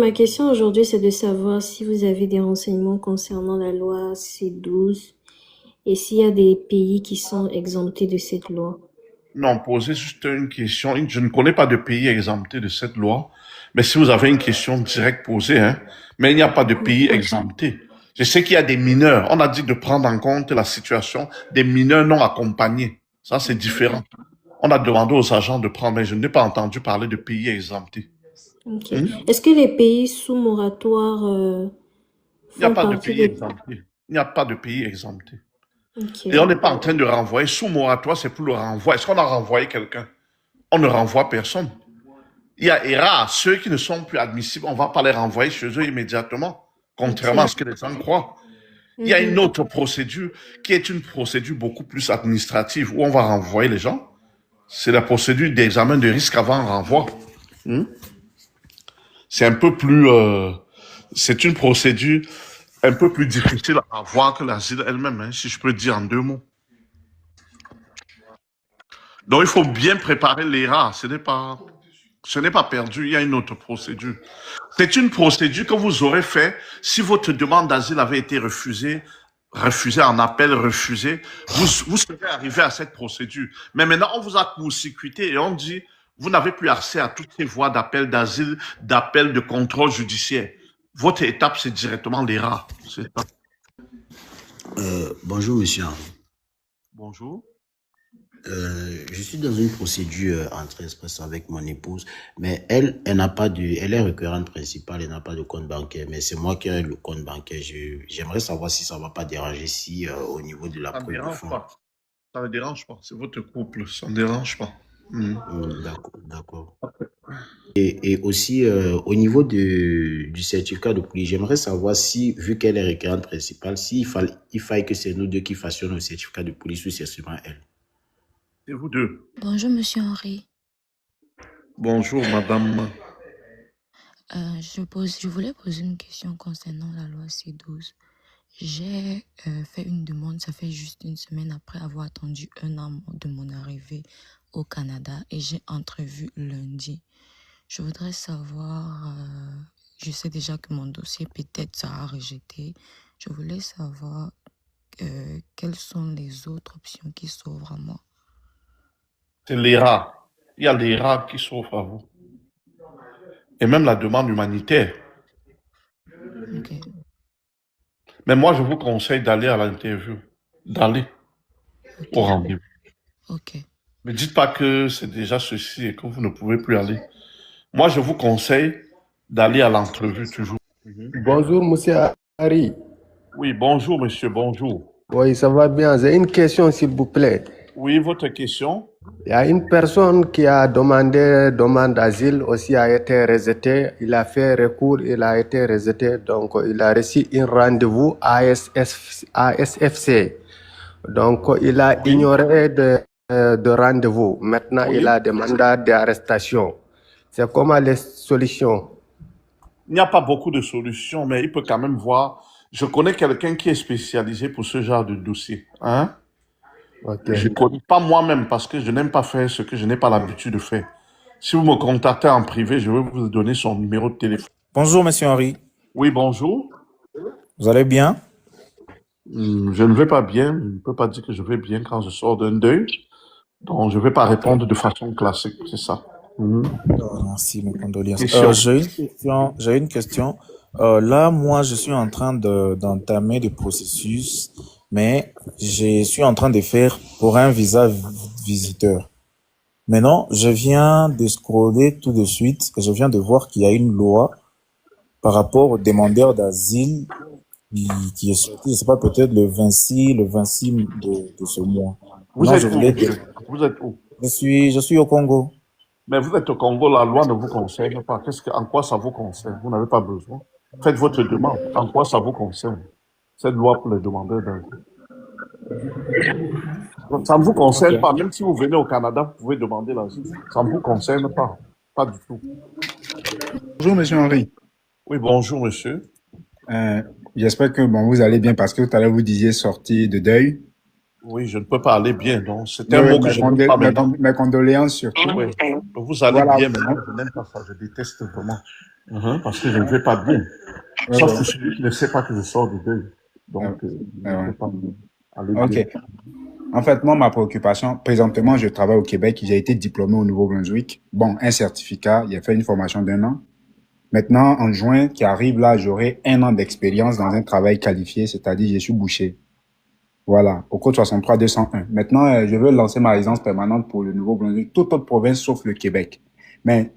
ma question aujourd'hui, c'est de savoir si vous avez des renseignements concernant la loi C12 et s'il y a des pays qui sont exemptés de cette loi. Non, posez juste une question. Je ne connais pas de pays exempté de cette loi, mais si vous avez une question directe posée, hein, mais il n'y a pas de pays exempté. Je sais qu'il y a des mineurs. On a dit de prendre en compte la situation des mineurs non accompagnés. Ça, c'est différent. On a demandé aux agents de prendre, mais je n'ai pas entendu parler de pays exemptés. Ok. Hmm? Est-ce que les pays sous moratoire Il n'y a font pas de partie pays des... exempté. Il n'y a pas de pays exempté. Ok. Et on n'est pas en train de renvoyer. Sous moratoire, c'est pour le renvoi. Est-ce qu'on a renvoyé quelqu'un? On ne renvoie personne. Il y a ERA, ceux qui ne sont plus admissibles, on ne va pas les renvoyer chez eux immédiatement, contrairement à ce Ok. que les gens croient. Il y a une autre procédure qui est une procédure beaucoup plus administrative où on va renvoyer les gens. C'est la procédure d'examen de risque avant renvoi. Hmm? C'est un peu plus, c'est une procédure un peu plus difficile à avoir que l'asile elle-même, hein, si je peux dire en 2 mots. Donc il faut bien préparer l'ERA. Ce n'est pas perdu. Il y a une autre procédure. C'est une procédure que vous aurez fait si votre demande d'asile avait été refusée en appel, refusée. Vous serez arrivé à cette procédure. Mais maintenant, on vous a court-circuité et on dit, vous n'avez plus accès à toutes ces voies d'appel d'asile, d'appel de contrôle judiciaire. Votre étape, c'est directement l'ERA. Bonjour, monsieur Henry. Bonjour. Je suis dans une procédure entrée express avec mon épouse, mais elle n'a pas elle est requérante principale, elle n'a pas de compte bancaire, mais c'est moi qui ai le compte bancaire. J'aimerais savoir si ça ne va pas déranger si au niveau de la Ça ne prise de dérange fonds. pas. Ça ne dérange pas. C'est votre couple. Ça ne dérange pas. D'accord, d'accord. Et aussi, au niveau du certificat de police, j'aimerais savoir si, vu qu'elle est requérante principale, il faille que c'est nous deux qui fassions le certificat de police ou c'est seulement elle. C'est vous deux. Bonjour, monsieur Henry. Bonjour, madame. Je voulais poser une question concernant la loi C12. J'ai fait une demande, ça fait juste une semaine après avoir attendu 1 an de mon arrivée au Canada et j'ai entrevu lundi. Je voudrais savoir, je sais déjà que mon dossier peut-être sera rejeté. Je voulais savoir quelles sont les autres options qui s'ouvrent à moi. C'est l'ERA. Il y a l'ERA qui s'offre à vous. Et même la demande humanitaire. Ok. Mais moi, je vous conseille d'aller à l'interview. D'aller au rendez-vous. Ok. Ne dites pas que c'est déjà ceci et que vous ne pouvez plus aller. Moi, je vous conseille d'aller à l'entrevue toujours. Bonjour, monsieur Harry. Oui, bonjour, monsieur, bonjour. Oui, ça va bien. J'ai une question, s'il vous plaît. Oui, votre question? Il y a une personne qui a demande d'asile, aussi a été rejetée. Il a fait recours, il a été rejeté. Donc, il a reçu un rendez-vous à ASFC. Donc, il a ignoré de rendez-vous. Maintenant, il a des mandats d'arrestation. C'est comment les solutions? Il n'y a pas beaucoup de solutions, mais il peut quand même voir. Je connais quelqu'un qui est spécialisé pour ce genre de dossier. Hein? Okay. Je ne connais pas moi-même parce que je n'aime pas faire ce que je n'ai pas l'habitude de faire. Si vous me contactez en privé, je vais vous donner son numéro de téléphone. Bonjour, monsieur Henry. Oui, bonjour. Vous allez bien? Je ne vais pas bien. Je ne peux pas dire que je vais bien quand je sors d'un deuil. Donc, je ne vais pas répondre de façon classique, c'est ça. Merci, mes condoléances. Question. J'ai une question. Là, moi, je suis en train d'entamer des processus, mais je suis en train de faire pour un visa visiteur. Maintenant, je viens de scroller tout de suite et je viens de voir qu'il y a une loi par rapport aux demandeurs d'asile qui est sortie, je ne sais pas, peut-être le 26 de ce mois. Vous Non, êtes où? Vous êtes où? Je suis au Congo. Mais vous êtes au Congo, la loi ne vous concerne pas. En quoi ça vous concerne? Vous n'avez pas besoin. Faites votre demande. En quoi ça vous concerne? Cette loi pour les demandeurs d'asile. Ça ne vous concerne pas. Même si vous venez au Canada, vous pouvez demander l'asile. Ça ne vous concerne pas. Pas du tout. Bonjour, monsieur Henry. Oui, bonjour, monsieur. J'espère que vous allez bien parce que tout à l'heure, vous disiez sortir de deuil. Oui, je ne peux pas aller bien. Donc, c'est un mot que je ne peux pas maintenant. Mes condoléances surtout. Oui. Vous allez bien, mais moi, je n'aime pas ça. Je déteste vraiment. Parce que je ne vais pas bien. Ouais, Sauf ouais. que celui qui ne sait pas que je sors du deuil. Ouais, Donc, je ouais, ne ouais. peux pas aller bien. Ok. En fait, moi, ma préoccupation, présentement, je travaille au Québec. J'ai été diplômé au Nouveau-Brunswick. Bon, un certificat. J'ai fait une formation d'1 an. Maintenant, en juin, qui arrive là, j'aurai 1 an d'expérience dans un travail qualifié, c'est-à-dire je suis boucher. Voilà, au code 63-201. Maintenant, je veux lancer ma résidence permanente pour le Nouveau-Brunswick, toute autre province sauf le Québec. Mais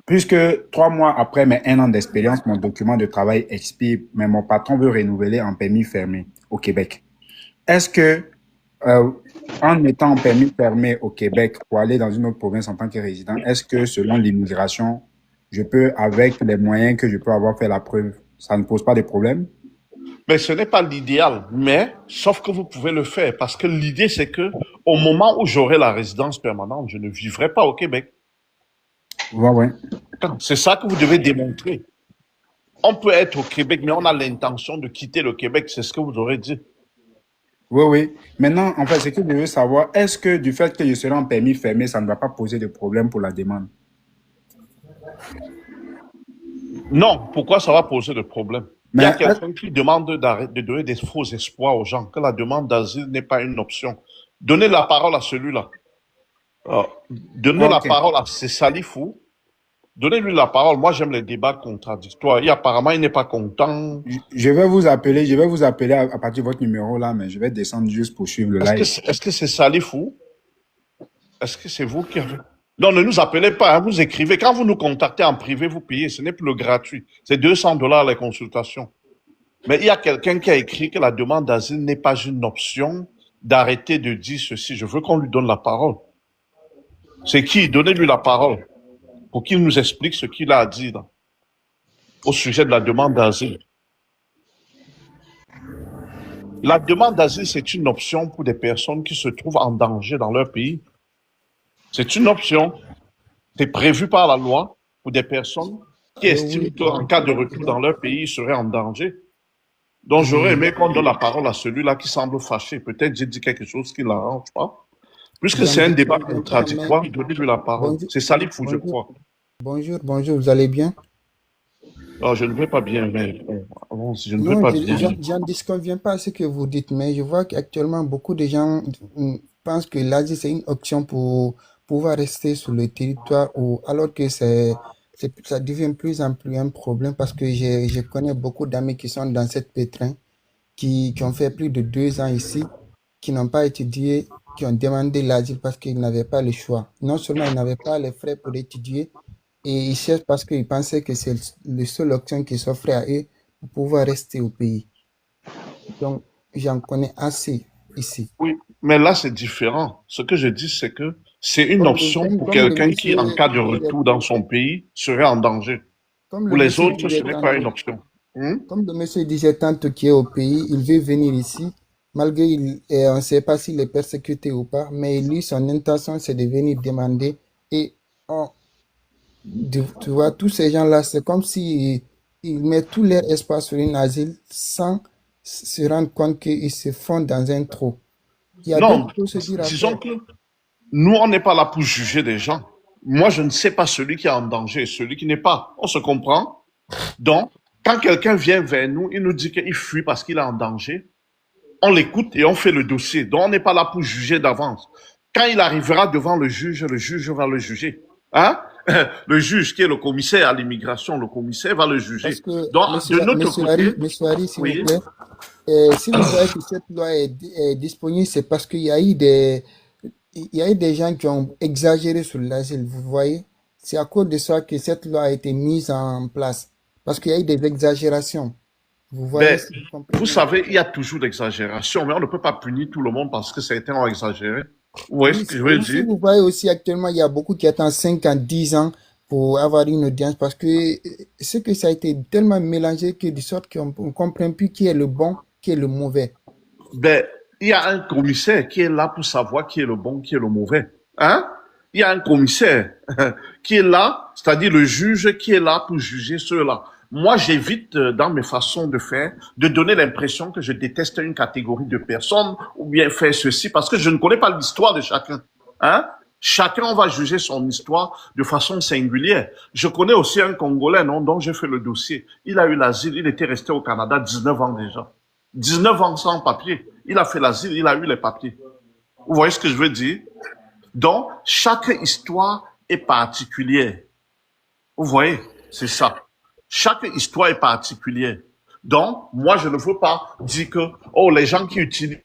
puisque 3 mois après mes 1 an d'expérience, mon document de travail expire, mais mon patron veut renouveler en permis fermé au Québec. Est-ce que, euh, en étant en permis fermé au Québec pour aller dans une autre province en tant que résident, est-ce que selon l'immigration, je peux, avec les moyens que je peux avoir, faire la preuve? Ça ne pose pas de problème? Mais ce n'est pas l'idéal, mais sauf que vous pouvez le faire parce que l'idée c'est que au moment où j'aurai la résidence permanente, je ne vivrai pas au Québec. Ouais, ouais. C'est ça que vous devez démontrer. On peut être au Québec, mais on a l'intention de quitter le Québec, c'est ce que vous aurez dit. Oui, oui. Maintenant, en fait, ce que je veux savoir, est-ce que du fait que je serai en permis fermé, ça ne va pas poser de problème pour la demande? Non, pourquoi ça va poser de problème? Il y a Mais, quelqu'un qui demande de donner des faux espoirs aux gens, que la demande d'asile n'est pas une option. Donnez la parole à celui-là. Donnez la ok. parole à ces salifous. Donnez-lui la parole. Moi, j'aime les débats contradictoires. Et apparemment, il n'est pas content. Je vais vous appeler à partir de votre numéro là, mais je vais descendre juste pour suivre le live. Est-ce que c'est salifou? Est-ce que c'est vous qui avez... Non, ne nous appelez pas, hein, vous écrivez. Quand vous nous contactez en privé, vous payez. Ce n'est plus le gratuit. C'est 200 $ les consultations. Mais il y a quelqu'un qui a écrit que la demande d'asile n'est pas une option d'arrêter de dire ceci. Je veux qu'on lui donne la parole. C'est qui? Donnez-lui la parole pour qu'il nous explique ce qu'il a à dire là, au sujet de la demande d'asile. La demande d'asile, c'est une option pour des personnes qui se trouvent en danger dans leur pays. C'est une option. C'est prévu par la loi pour des personnes qui estiment qu'en cas de retour dans leur pays, ils seraient en danger. Donc, j'aurais aimé qu'on donne la parole à celui-là qui semble fâché. Peut-être j'ai dit quelque chose qui l'arrange pas. Puisque c'est un débat contradictoire, donnez-lui la parole. Bonjour, C'est Salifou, je bonjour, crois. bonjour, vous allez bien? Non, je ne vais pas bien, mais je ne vais Non, pas bien. j'en disconviens pas à ce que vous dites, mais je vois qu'actuellement, beaucoup de gens pensent que l'Asie, c'est une option pour pouvoir rester sur le territoire, alors que ça devient de plus en plus un problème parce que je connais beaucoup d'amis qui sont dans cette pétrin, qui ont fait plus de 2 ans ici, qui n'ont pas étudié, qui ont demandé l'asile parce qu'ils n'avaient pas le choix. Non seulement ils n'avaient pas les frais pour étudier, et ils cherchent parce qu'ils pensaient que c'est la seule option qui s'offrait à eux pour pouvoir rester au pays. Donc, j'en connais assez ici. Oui, mais là, c'est différent. Ce que je dis, c'est que c'est une option pour Comme le quelqu'un qui, monsieur en cas de disait, retour dans son pays, serait en danger. comme Pour le les monsieur autres, ce disait n'est pas une tantôt, option. comme le monsieur disait tantôt qui est au pays, il veut venir ici, malgré on ne sait pas s'il est persécuté ou pas, mais lui, son intention, c'est de venir demander. Et on, tu vois, tous ces gens-là, c'est comme si ils mettent tout leur espoir sur une asile sans se rendre compte qu'ils se font dans un trou. Il y a Non, d'autres procédures à disons faire. que nous, on n'est pas là pour juger des gens. Moi, je ne sais pas celui qui est en danger et celui qui n'est pas. On se comprend? Donc, quand quelqu'un vient vers nous, il nous dit qu'il fuit parce qu'il est en danger, on l'écoute et on fait le dossier. Donc, on n'est pas là pour juger d'avance. Quand il arrivera devant le juge va le juger. Hein? Le juge qui est le commissaire à l'immigration, le commissaire va le juger. Parce que, Donc, de notre côté, monsieur Harry, s'il vous oui, plaît, si vous voyez que cette loi est disponible, c'est parce qu'il y a eu il y a eu des gens qui ont exagéré sur l'asile, vous voyez? C'est à cause de ça que cette loi a été mise en place. Parce qu'il y a eu des exagérations. Vous voyez, ben, si vous vous comprenez. savez, il y a toujours d'exagération, mais on ne peut pas punir tout le monde parce que certains ont exagéré. Vous voyez ce Oui, que je veux si dire? vous voyez aussi actuellement, il y a beaucoup qui attendent 5 ans, 10 ans pour avoir une audience parce que ce que ça a été tellement mélangé que de sorte qu'on ne comprend plus qui est le bon, qui est le mauvais. Ben, il y a un commissaire qui est là pour savoir qui est le bon, qui est le mauvais. Hein? Il y a un commissaire qui est là, c'est-à-dire le juge qui est là pour juger ceux-là. Moi, j'évite dans mes façons de faire de donner l'impression que je déteste une catégorie de personnes ou bien faire ceci parce que je ne connais pas l'histoire de chacun. Hein? Chacun va juger son histoire de façon singulière. Je connais aussi un Congolais, non, dont j'ai fait le dossier. Il a eu l'asile, il était resté au Canada 19 ans déjà. 19 ans sans papier. Il a fait l'asile, il a eu les papiers. Vous voyez ce que je veux dire? Donc, chaque histoire est particulière. Vous voyez? C'est ça. Chaque histoire est particulière. Donc, moi, je ne veux pas dire que, oh, les gens qui utilisent,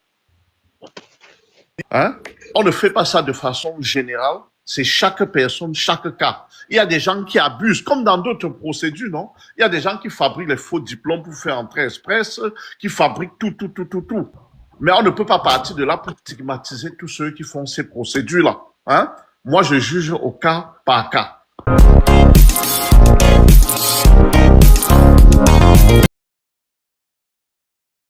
hein, on ne fait pas ça de façon générale. C'est chaque personne, chaque cas. Il y a des gens qui abusent, comme dans d'autres procédures, non? Il y a des gens qui fabriquent les faux diplômes pour faire entrer express, qui fabriquent tout. Mais on ne peut pas partir de là pour stigmatiser tous ceux qui font ces procédures-là, hein? Moi, je juge au cas par cas.